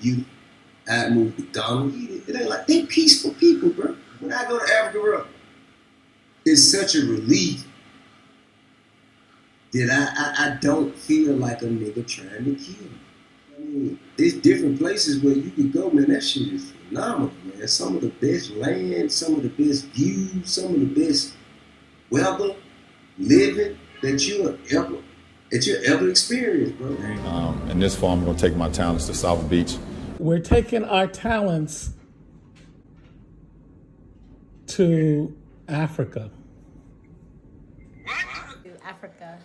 beautiful. I moved to Ghana. It ain't like they peaceful people, bro. When I go to Africa, bro, it's such a relief that I don't feel like a nigga trying to kill me. I mean, there's different places where you can go, man. That shit is phenomenal, man. Some of the best land, some of the best views, some of the best weather, living that you'll ever experience, bro. In this fall, I'm going to take my talents to South Beach. We're taking our talents to Africa. To Africa.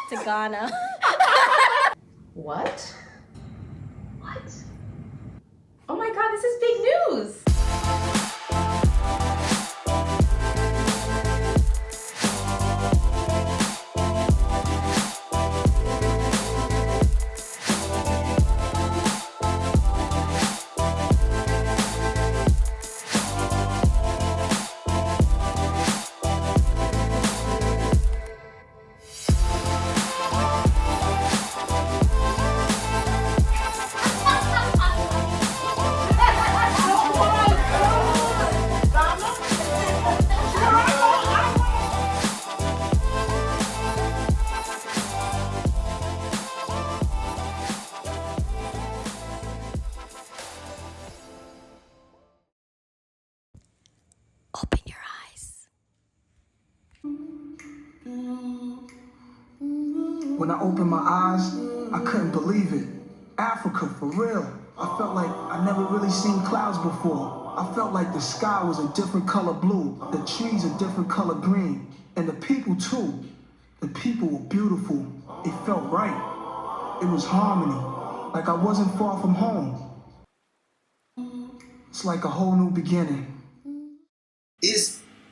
To Ghana. What? What? Oh my God, this is big news. Open your eyes. When I opened my eyes, I couldn't believe it. Africa, for real. I felt like I never really seen clouds before. I felt like the sky was a different color blue, the trees a different color green, and the people too. The people were beautiful. It felt right. It was harmony, like I wasn't far from home. It's like a whole new beginning.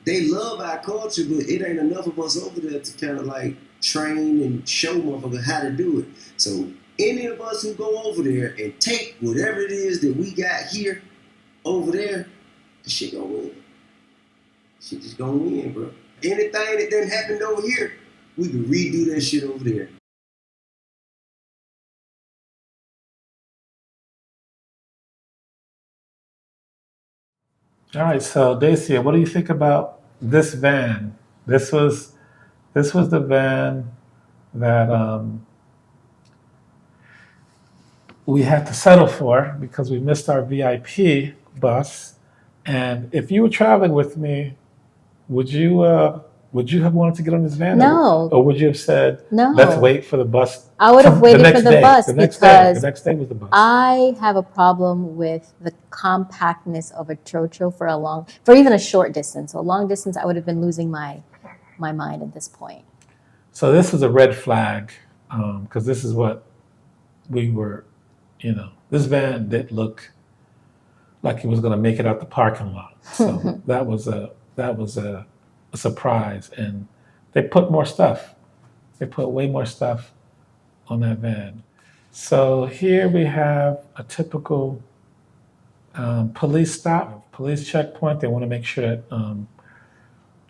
They love our culture, but it ain't enough of us over there to kind of like train and show motherfuckers how to do it. So any of us who go over there and take whatever it is that we got here over there, the shit gonna win. Shit just gonna win, bro. Anything that done happened over here, we can redo that shit over there. All right, so Dacia, what do you think about this van? This was the van that we had to settle for because we missed our VIP bus. And if you were traveling with me, would you have wanted to get on this van? No. Or would you have said, No. let's wait for the bus? I would have waited for the bus The because next day was the bus. I have a problem with the compactness of a chocho for even a short distance. So a long distance, I would have been losing my mind at this point. So this was a red flag because this is what we were, this van didn't look like it was going to make it out the parking lot. So that was a surprise, and they put more stuff. They put way more stuff on that van. So here we have a typical police stop, police checkpoint. They want to make sure that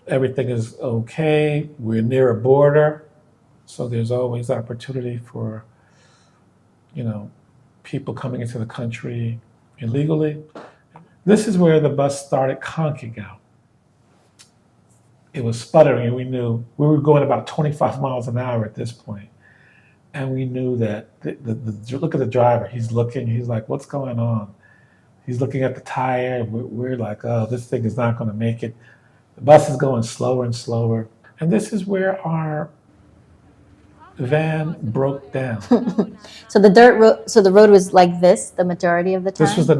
everything is okay. We're near a border, so there's always opportunity for, people coming into the country illegally. This is where the bus started conking out. It was sputtering, and we knew we were going about 25 miles an hour at this point. And we knew that, look at the driver, he's like, what's going on? He's looking at the tire, and we're like, oh, this thing is not gonna make it. The bus is going slower and slower. And this is where our van broke down. So the road was like this the majority of the time? This was the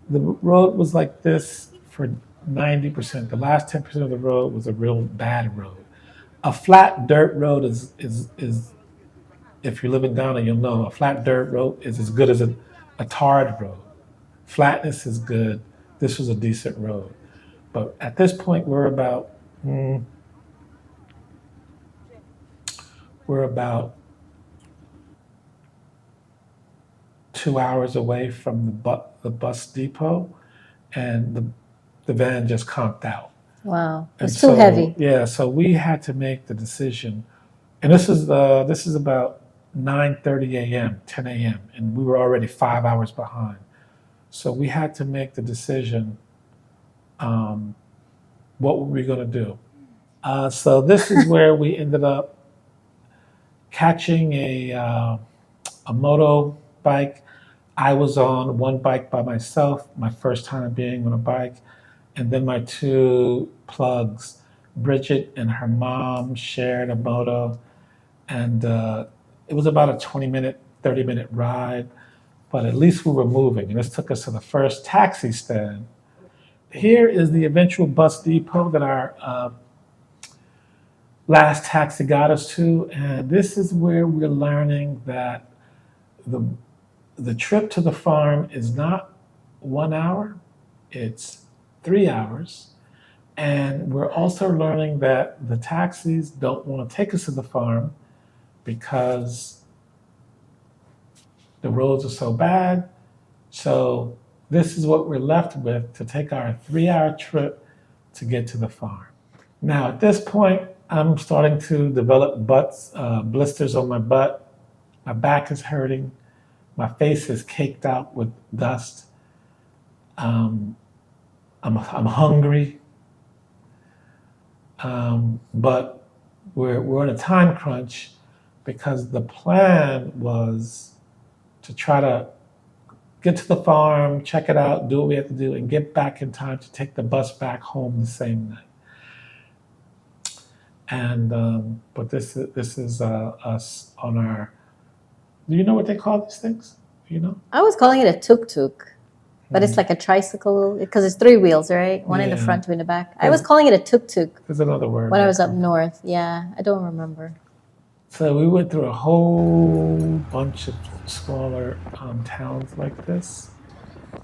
road was like this for 90%. The last 10% of the road was a real bad road. A flat dirt road is if you live in Ghana, you'll know a flat dirt road is as good as a tarred road. Flatness is good. This was a decent road. But at this point, we're about 2 hours away from the bus depot, and the van just conked out. Wow, it's too heavy. Yeah, so we had to make the decision, and this is about 9:30 a.m., 10 a.m., and we were already 5 hours behind. So we had to make the decision, what were we going to do? So this is where we ended up catching a moto bike. I was on one bike by myself, my first time being on a bike, and then my two plugs, Bridget and her mom, shared a moto, and it was about a 20-minute, 30-minute ride, but at least we were moving, and this took us to the first taxi stand. Here is the eventual bus depot that our last taxi got us to, and this is where we're learning that the the trip to the farm is not 1 hour, it's 3 hours. And we're also learning that the taxis don't want to take us to the farm because the roads are so bad. So this is what we're left with to take our 3 hour trip to get to the farm. Now, at this point, I'm starting to develop blisters on my butt. My back is hurting. My face is caked out with dust. I'm hungry, but we're on a time crunch because the plan was to try to get to the farm, check it out, do what we have to do, and get back in time to take the bus back home the same night. And but this is us on our. Do you know what they call these things? Do you know? I was calling it a tuk-tuk, but it's like a tricycle because it's 3 wheels, right? One in the Yeah. front, two in the back. I was calling it a tuk-tuk There's another word. when I was up north. Yeah, I don't remember. So we went through a whole bunch of smaller towns like this.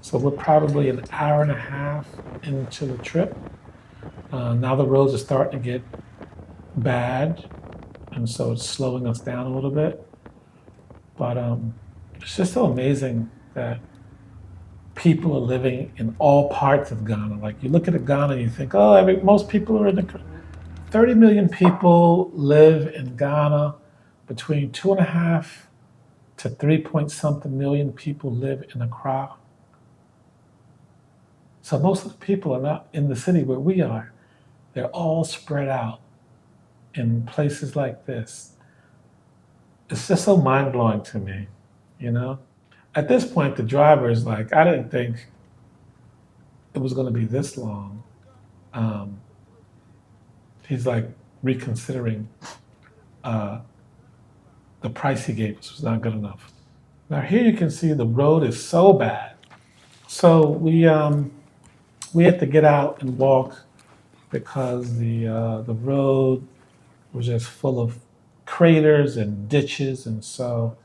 So we're probably an hour and a half into the trip. Now the roads are starting to get bad, and so it's slowing us down a little bit. But it's just so amazing that people are living in all parts of Ghana. Like you look at Ghana and you think, oh, most people are in the 30 million people live in Ghana. Between 2.5 to 3 point something million people live in Accra. So most of the people are not in the city where we are. They're all spread out in places like this. It's just so mind blowing to me, you know? At this point, the driver is like, I didn't think it was going to be this long. He's like reconsidering the price he gave us was not good enough. Now here you can see the road is so bad. So we had to get out and walk because the road was just full of craters and ditches, and so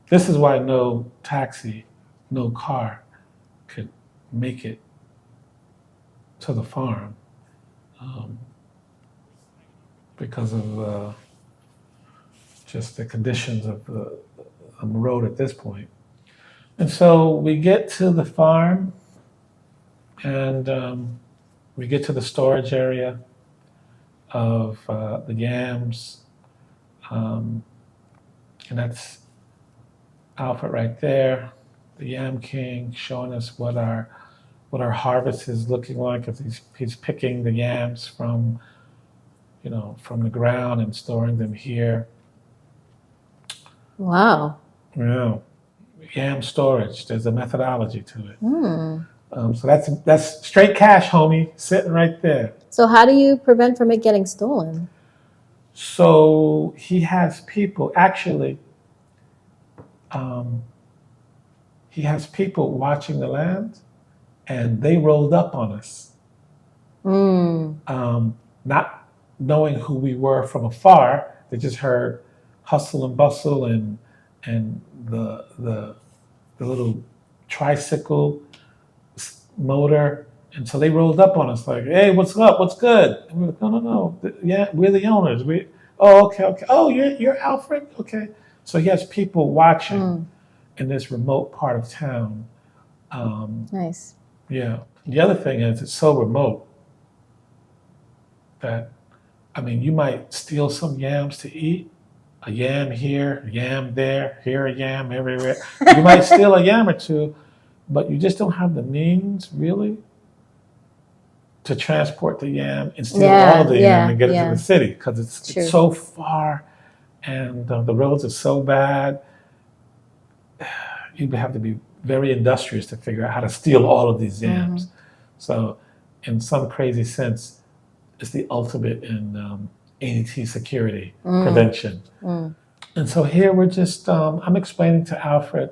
this is why no taxi, no car could make it to the farm because of just the conditions of the road at this point. And so we get to the farm and we get to the storage area of the yams. And that's Alfred right there, the Yam King, showing us what our harvest is looking like as he's picking the yams from the ground and storing them here. Wow. Yeah, yam storage. There's a methodology to it. Hmm. So that's straight cash, homie, sitting right there. So how do you prevent from it getting stolen? So he has people actually. He has people watching the land, and they rolled up on us, not knowing who we were from afar. They just heard hustle and bustle and the little tricycle motor, and so they rolled up on us like, "Hey, what's up? What's good?" And we're like, "No. Yeah, we're the owners. Okay. Oh, you're Alfred. Okay." So he has people watching in this remote part of town. Nice. Yeah. The other thing is it's so remote that, I mean, you might steal some yams to eat, a yam here, a yam there, here a yam, everywhere. You might steal a yam or two, but you just don't have the means really to transport the yam and steal all of the yam and get it to the city because it's so far and the roads are so bad. You have to be very industrious to figure out how to steal all of these yams. So in some crazy sense, it's the ultimate in ADT security prevention. And so here we're just, I'm explaining to Alfred,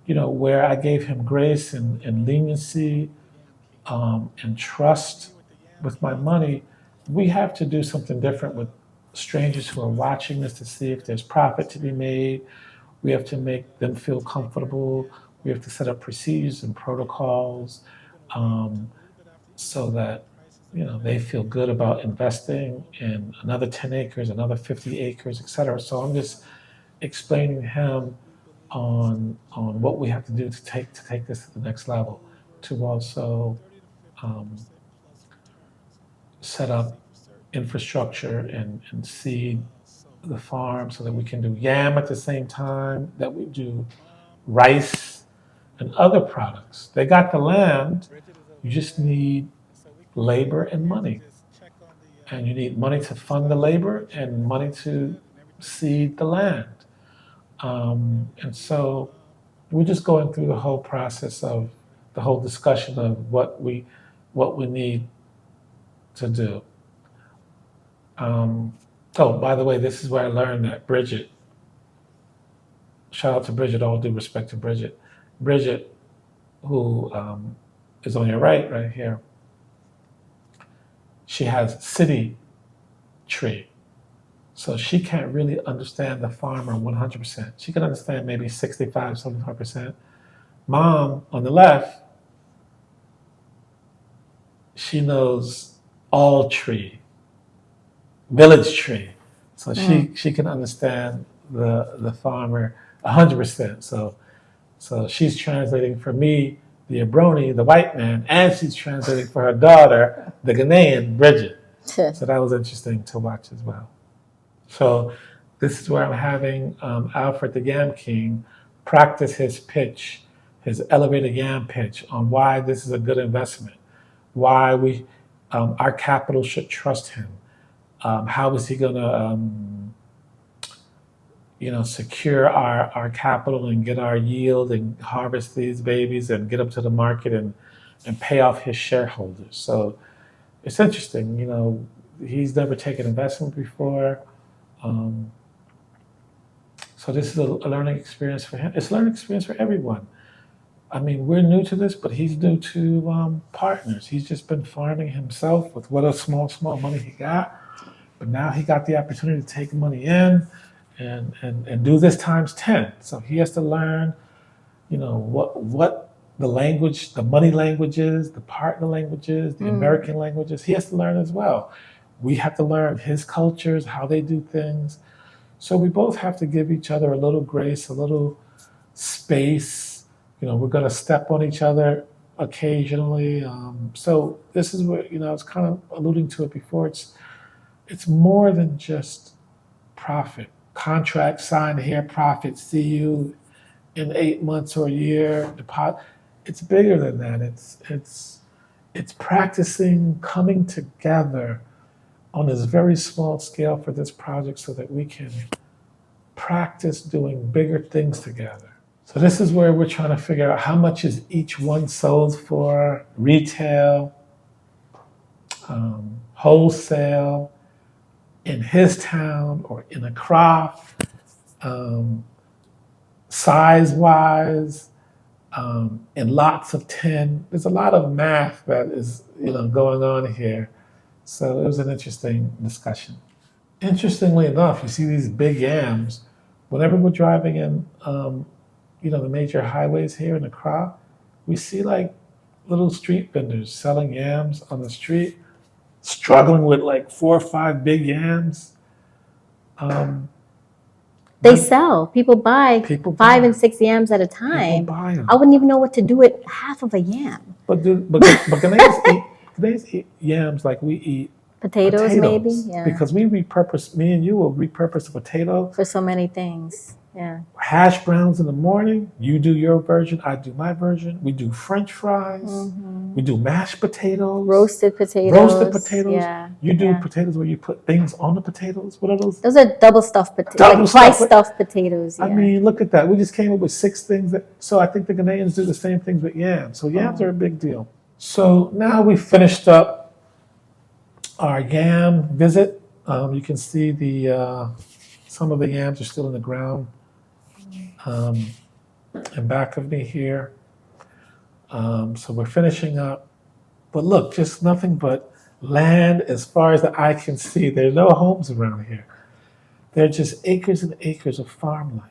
you know, where I gave him grace and leniency and trust with my money. We have to do something different with strangers who are watching this to see if there's profit to be made. We have to make them feel comfortable. We have to set up procedures and protocols so that, you know, they feel good about investing in another 10 acres, another 50 acres, et cetera. So I'm just explaining to him on what we have to do to take this to the next level, to also set up infrastructure and seed the farm so that we can do yam at the same time that we do rice and other products. They got the land, you just need labor and money. And you need money to fund the labor and money to seed the land. And so we're just going through the whole process of the whole discussion of what we need to do. Oh, by the way, this is where I learned that Bridget, shout out to Bridget, all due respect to Bridget. Bridget, who is on your right here, she has city tree. So she can't really understand the farmer 100%. She can understand maybe 65, 75%. Mom, on the left, she knows all tree, village tree. So she can understand the farmer 100%. So she's translating for me, the Abroni, the white man, and she's translating for her daughter, the Ghanaian, Bridget. So that was interesting to watch as well. So this is where I'm having Alfred the Yam King practice his pitch, his elevator yam pitch on why this is a good investment, why we our capital should trust him. How is he going to, secure our capital and get our yield and harvest these babies and get them to the market and pay off his shareholders? So it's interesting. He's never taken investment before. So this is a learning experience for him. It's a learning experience for everyone. I mean, we're new to this, but he's new to partners. He's just been farming himself with what a small money he got. But now he got the opportunity to take money in and do this times 10. So he has to learn, what the language, the money languages, the partner languages, the American languages. He has to learn as well. We have to learn his cultures, how they do things. So we both have to give each other a little grace, a little space. We're going to step on each other occasionally. So this is where, I was kind of alluding to it before. It's more than just profit. Contract signed here, profit, see you in 8 months or a year. It's bigger than that. It's practicing coming together on this very small scale for this project so that we can practice doing bigger things together. So this is where we're trying to figure out how much is each one sold for, retail, wholesale, in his town or in Accra, size-wise, in lots of 10. There's a lot of math that is, going on here. So it was an interesting discussion. Interestingly enough, you see these big yams. Whenever we're driving in, the major highways here in Accra, we see like little street vendors selling yams on the street, struggling with like 4 or 5 big yams. They sell. People buy 5 and 6 yams at a time. People buy them. I wouldn't even know what to do with half of a yam. But Ghanaians eat yams like we eat Potatoes, maybe? Yeah. Because me and you will repurpose a potato. For so many things. Yeah. Hash browns in the morning. You do your version. I do my version. We do French fries. Mm-hmm. We do mashed potatoes. Roasted potatoes. Yeah. You do potatoes where you put things on the potatoes. What are those? Those are double stuffed potatoes. Like twice stuffed potatoes. Yeah. I mean, look at that. We just came up with 6 things. So I think the Ghanaians do the same things with yams. So yams are a big deal. So now we finished up our yam visit. You can see some of the yams are still in the ground in back of me here. So we're finishing up. But look, just nothing but land as far as the eye can see. There are no homes around here. They're just acres and acres of farmland.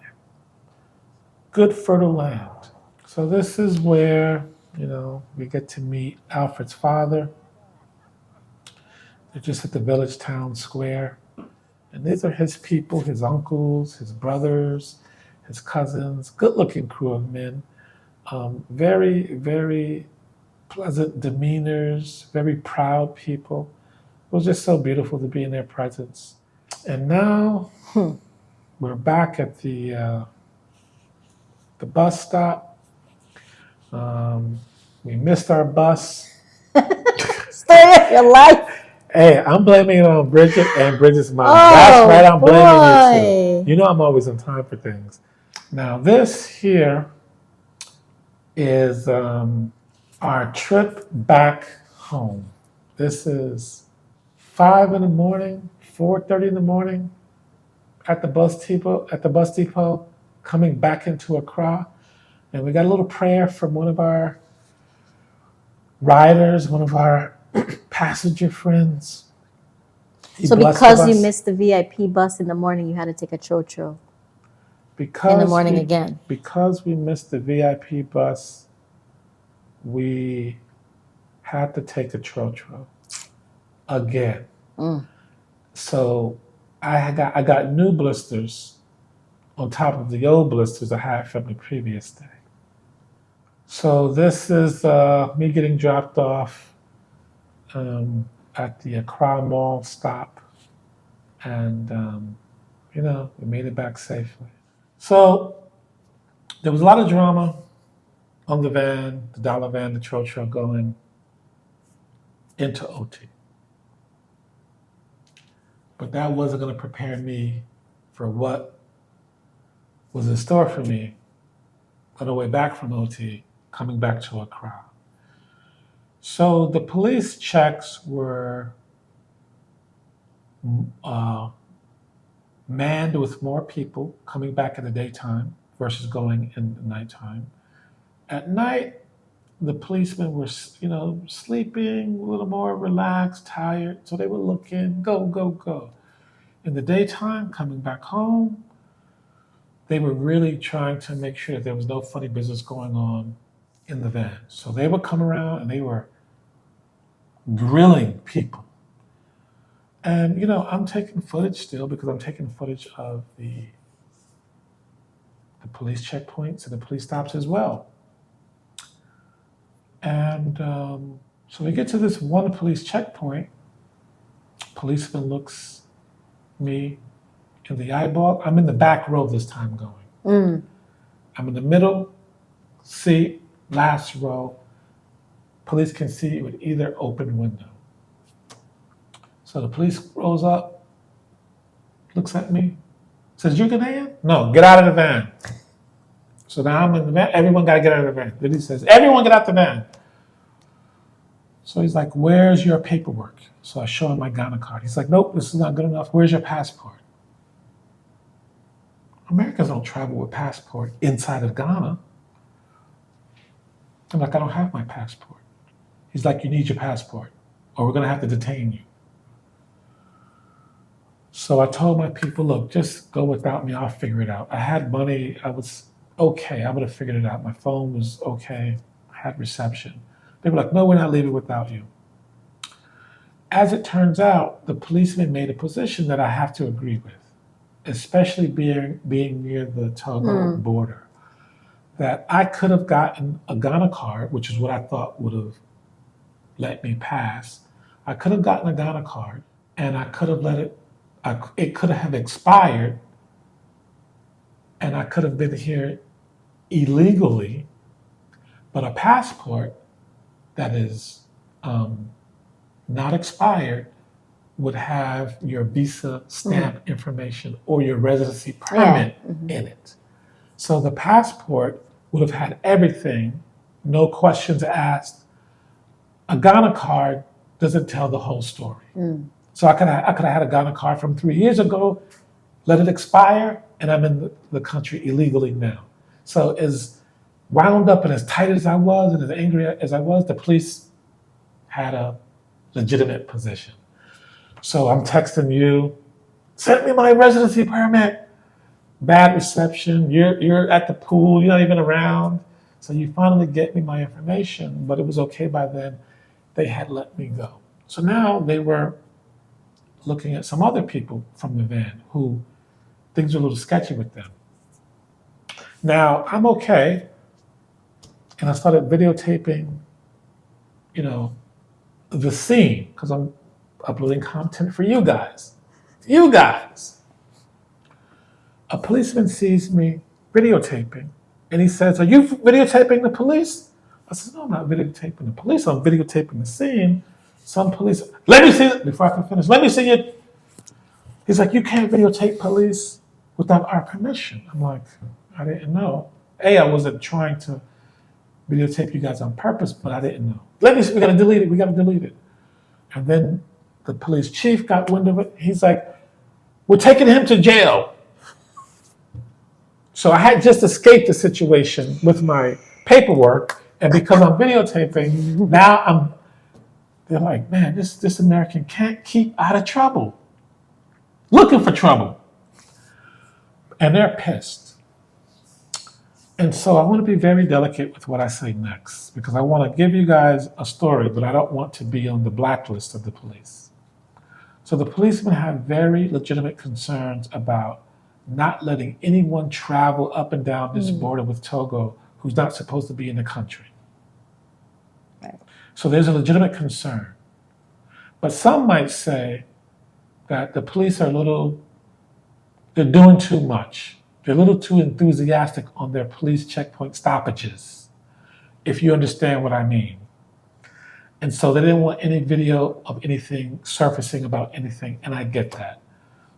Good fertile land. So this is where, we get to meet Alfred's father. They're just at the village town square. And these are his people, his uncles, his brothers, his cousins, good-looking crew of men. Very, very pleasant demeanors, very proud people. It was just so beautiful to be in their presence. And now we're back at the bus stop. We missed our bus. Story of your life. Hey, I'm blaming it on Bridget and Bridget's mom. That's right, I'm blaming you too. You know I'm always on time for things. Now this here is our trip back home. This is 5 in the morning, 4:30 in the morning at the bus depot, coming back into Accra. And we got a little prayer from one of our riders, one of our passenger friends. So because you missed the VIP bus in the morning, you had to take a chocho in the morning again. Because we missed the VIP bus, we had to take a chocho again. So I got new blisters on top of the old blisters I had from the previous day. So this is me getting dropped off at the Accra Mall stop, and we made it back safely. So there was a lot of drama on the van, the dollar van, the chocho going into OT. But that wasn't going to prepare me for what was in store for me on the way back from OT, coming back to Accra. So the police checks were manned with more people coming back in the daytime versus going in the nighttime. At night, the policemen were, sleeping, a little more relaxed, tired, so they were looking, go, go, go. In the daytime, coming back home, they were really trying to make sure that there was no funny business going on in the van. So they would come around and they were grilling people. And, I'm taking footage still because I'm taking footage of the police checkpoints and the police stops as well. And so we get to this one police checkpoint. Policeman looks me in the eyeball. I'm in the back row this time going. I'm in the middle seat, last row. Police can see with either open window. So the police rolls up, looks at me, says, "You Ghanaian?" "No, get out of the van." So now I'm in the van. Everyone got to get out of the van. Then he says, "Everyone get out the van." So he's like, "Where's your paperwork?" So I show him my Ghana card. He's like, "Nope, this is not good enough. Where's your passport?" Americans don't travel with passport inside of Ghana. I'm like, "I don't have my passport." He's like, "You need your passport or we're going to have to detain you." So I told my people, "Look, just go without me. I'll figure it out." I had money. I was okay. I would have figured it out. My phone was okay. I had reception. They were like, "No, we're not leaving without you." As it turns out, the policeman made a position that I have to agree with, especially being near the Togo border, that I could have gotten a Ghana card, which is what I thought would have let me pass. I could have gotten a Ghana card, and I could have let it. It could have expired, and I could have been here illegally. But a passport that is not expired would have your visa stamp information or your residency permit in it. So the passport would have had everything, no questions asked. A Ghana card doesn't tell the whole story. So I could have had a Ghana card from 3 years ago, let it expire, and I'm in the country illegally now. So as wound up and as tight as I was and as angry as I was, the police had a legitimate position. So I'm texting you, send me my residency permit. Bad reception, you're at the pool, you're not even around. So you finally get me my information, but it was okay by then. They had let me go. So now they were looking at some other people from the van who things were a little sketchy with them. Now I'm okay, and I started videotaping, the scene because I'm uploading content for you guys. You guys. A policeman sees me videotaping, and he says, "Are you videotaping the police?" I said, "No, I'm not videotaping the police. I'm videotaping the scene." Some police, let me see it before I can finish. Let me see it. He's like, "You can't videotape police without our permission." I'm like, "I didn't know. I wasn't trying to videotape you guys on purpose, but I didn't know. Let me see, we gotta delete it. And then the police chief got wind of it. He's like, "We're taking him to jail." So I had just escaped the situation with my paperwork, and because I'm videotaping, now they're like, "Man, this American can't keep out of trouble. Looking for trouble." And they're pissed. And so I want to be very delicate with what I say next, because I want to give you guys a story, but I don't want to be on the blacklist of the police. So the policemen have very legitimate concerns about not letting anyone travel up and down this border with Togo who's not supposed to be in the country. Right. So there's a legitimate concern. But some might say that the police are they're doing too much. They're a little too enthusiastic on their police checkpoint stoppages, if you understand what I mean. And so they didn't want any video of anything surfacing about anything, and I get that.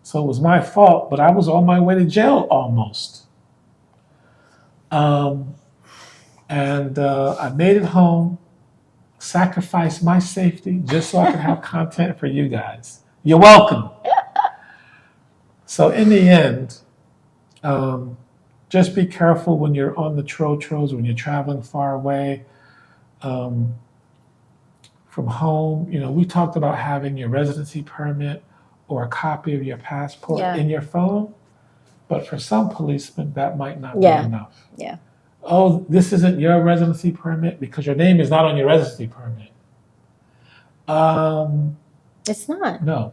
So it was my fault, but I was on my way to jail almost. I made it home, sacrificed my safety just so I could have content for you guys. You're welcome. So in the end, just be careful when you're on the trotros, when you're traveling far away from home. We talked about having your residency permit or a copy of your passport in your phone, but for some policemen, that might not be enough. Yeah. "Oh, this isn't your residency permit because your name is not on your residency permit." It's not. No.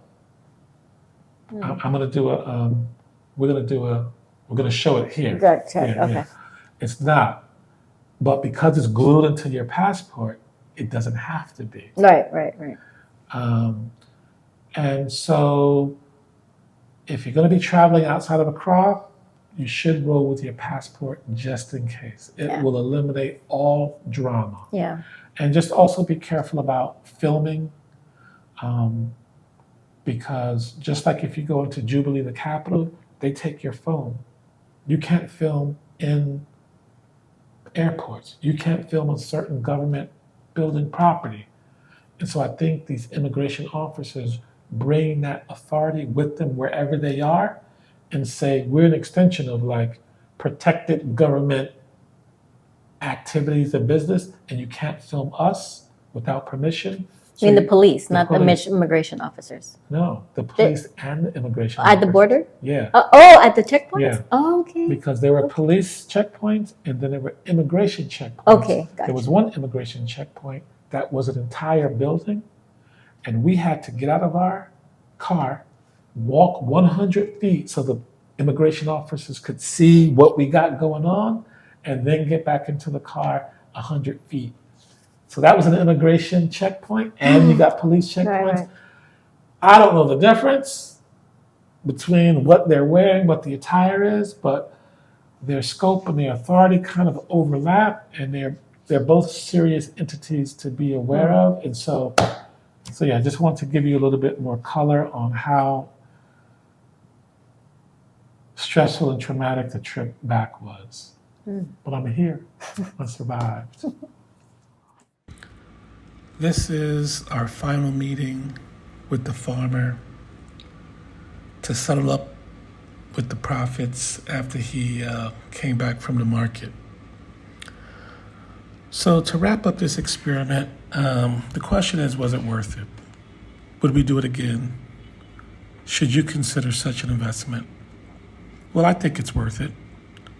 I'm going to do we're going to show it here. Okay. Yeah. It's not. But because it's glued into your passport, it doesn't have to be. Right. And so if you're going to be traveling outside of Accra, you should roll with your passport just in case. It will eliminate all drama. Yeah. And just also be careful about filming, because just like if you go into Jubilee, the capital, they take your phone. You can't film in airports. You can't film on certain government building property. And so I think these immigration officers bring that authority with them wherever they are and say, we're an extension of protected government activities and business, and you can't film us without permission. So the police, not the immigration officers. No, the police and the immigration at the border? Yeah. At the checkpoints? Yeah. Oh, okay. Because there were police checkpoints and then there were immigration checkpoints. Okay, gotcha. There was one immigration checkpoint that was an entire building, and we had to get out of our car, walk 100 feet so the immigration officers could see what we got going on, and then get back into the car 100 feet So that was an immigration checkpoint, and you got police checkpoints. Right. I don't know the difference between what they're wearing, what the attire is, but their scope and their authority kind of overlap, and they're both serious entities to be aware of. And so yeah, I just want to give you a little bit more color on how stressful and traumatic the trip back was. But I'm here. I survived. This is our final meeting with the farmer to settle up with the profits after he came back from the market. So to wrap up this experiment, the question is, was it worth it? Would we do it again? Should you consider such an investment? Well, I think it's worth it.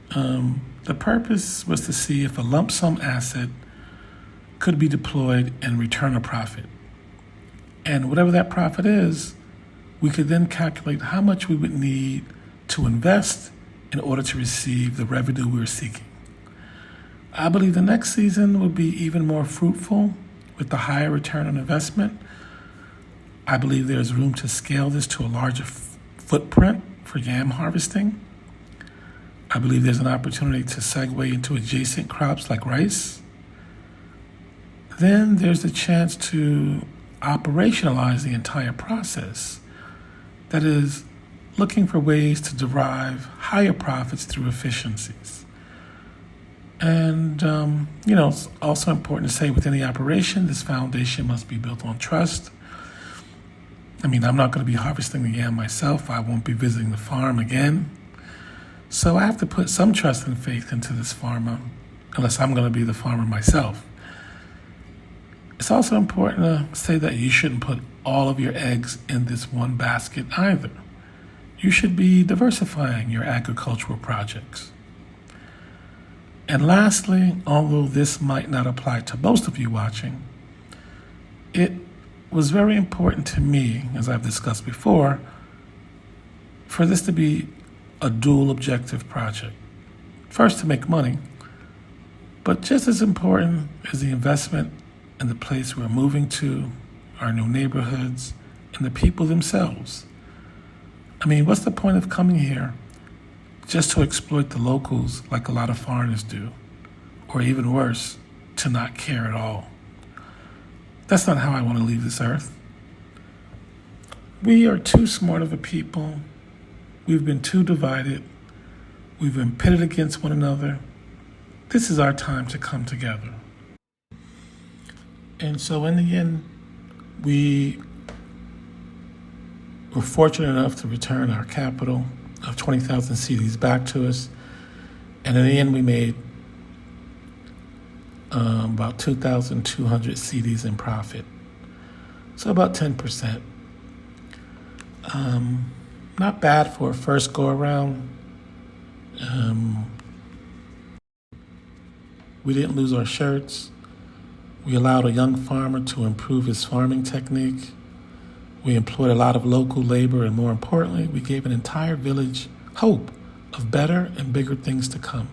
The purpose was to see if a lump sum asset could be deployed and return a profit. And whatever that profit is, we could then calculate how much we would need to invest in order to receive the revenue we were seeking. I believe the next season will be even more fruitful with the higher return on investment. I believe there's room to scale this to a larger footprint for yam harvesting. I believe there's an opportunity to segue into adjacent crops like rice. Then there's the chance to operationalize the entire process. That is, looking for ways to derive higher profits through efficiencies. And, it's also important to say within the operation, this foundation must be built on trust. I mean, I'm not going to be harvesting the yam myself. I won't be visiting the farm again. So I have to put some trust and faith into this farmer, unless I'm going to be the farmer myself. It's also important to say that you shouldn't put all of your eggs in this one basket either. You should be diversifying your agricultural projects. And lastly, although this might not apply to most of you watching, it was very important to me, as I've discussed before, for this to be a dual objective project. First, to make money, but just as important is the investment in the place we're moving to, our new neighborhoods, and the people themselves. I mean, what's the point of coming here just to exploit the locals like a lot of foreigners do? Or even worse, to not care at all. That's not how I want to leave this earth. We are too smart of a people. We've been too divided. We've been pitted against one another. This is our time to come together. And so in the end, we were fortunate enough to return our capital of 20,000 CDs back to us. And in the end, we made about 2,200 CDs in profit. So about 10%. Not bad for a first go around. We didn't lose our shirts. We allowed a young farmer to improve his farming technique. We employed a lot of local labor, and more importantly, we gave an entire village hope of better and bigger things to come.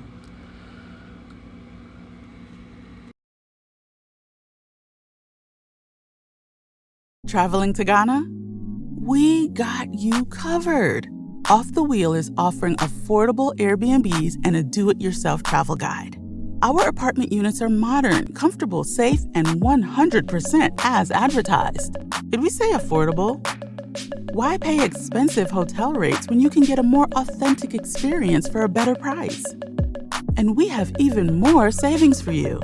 Traveling to Ghana? We got you covered. Off the Wheel is offering affordable Airbnbs and a do-it-yourself travel guide. Our apartment units are modern, comfortable, safe, and 100% as advertised. Did we say affordable? Why pay expensive hotel rates when you can get a more authentic experience for a better price? And we have even more savings for you.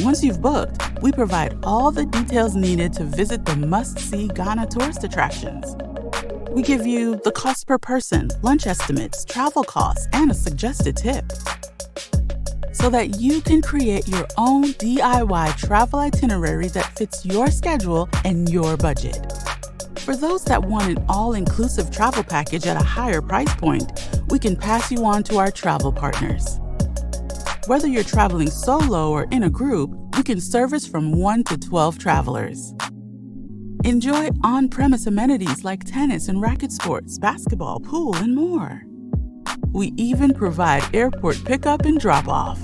Once you've booked, we provide all the details needed to visit the must-see Ghana tourist attractions. We give you the cost per person, lunch estimates, travel costs, and a suggested tip, so that you can create your own DIY travel itinerary that fits your schedule and your budget. For those that want an all-inclusive travel package at a higher price point, we can pass you on to our travel partners. Whether you're traveling solo or in a group, we can service from 1 to 12 travelers. Enjoy on-premise amenities like tennis and racket sports, basketball, pool, and more. We even provide airport pickup and drop-off.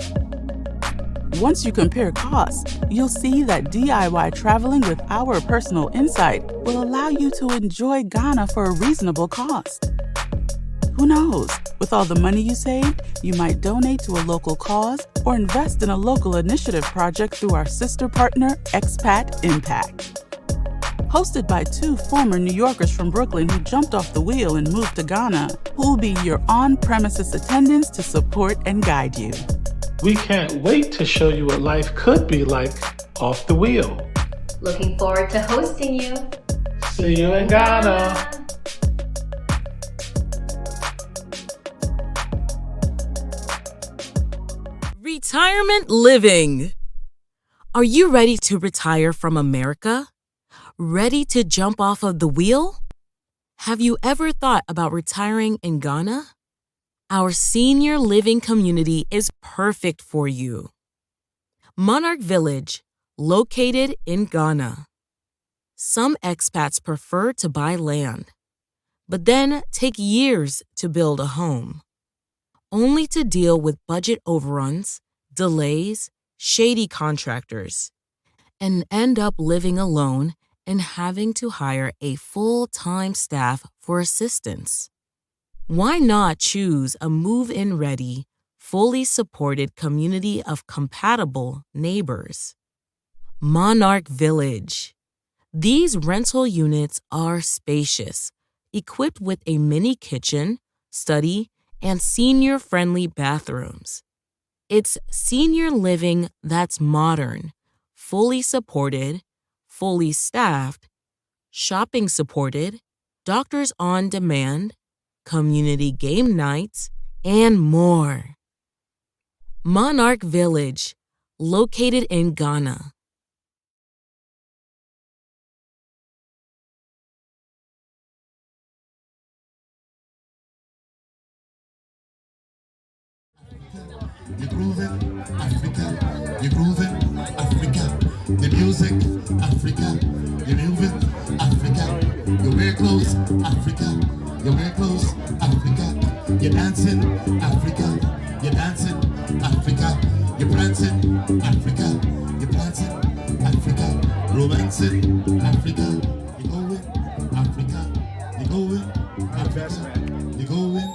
Once you compare costs, you'll see that DIY traveling with our personal insight will allow you to enjoy Ghana for a reasonable cost. Who knows? With all the money you saved, you might donate to a local cause or invest in a local initiative project through our sister partner, Expat Impact. Hosted by two former New Yorkers from Brooklyn who jumped off the wheel and moved to Ghana, who'll be your on-premises attendants to support and guide you. We can't wait to show you what life could be like off the wheel. Looking forward to hosting you. See you in Ghana. Retirement living. Are you ready to retire from America? Ready to jump off of the wheel? Have you ever thought about retiring in Ghana? Our senior living community is perfect for you. Monarch Village, located in Ghana. Some expats prefer to buy land, but then take years to build a home, only to deal with budget overruns, delays, shady contractors, and end up living alone and having to hire a full-time staff for assistance. Why not choose a move-in ready, fully supported community of compatible neighbors? Monarch Village. These rental units are spacious, equipped with a mini kitchen, study, and senior-friendly bathrooms. It's senior living that's modern, fully supported, fully staffed, shopping supported, doctors on demand, community game nights, and more. Monarch Village, located in Ghana. You're grooving, Africa. You're grooving, Africa. The music, Africa. You're moving, Africa. You're very close, Africa. You're very close, Africa. You're dancing, Africa. You're dancing, Africa. You're prancing, Africa. You're prancing, Africa. Romancing, Africa. You're going, Africa. You're going, Africa. You're going,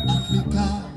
Africa.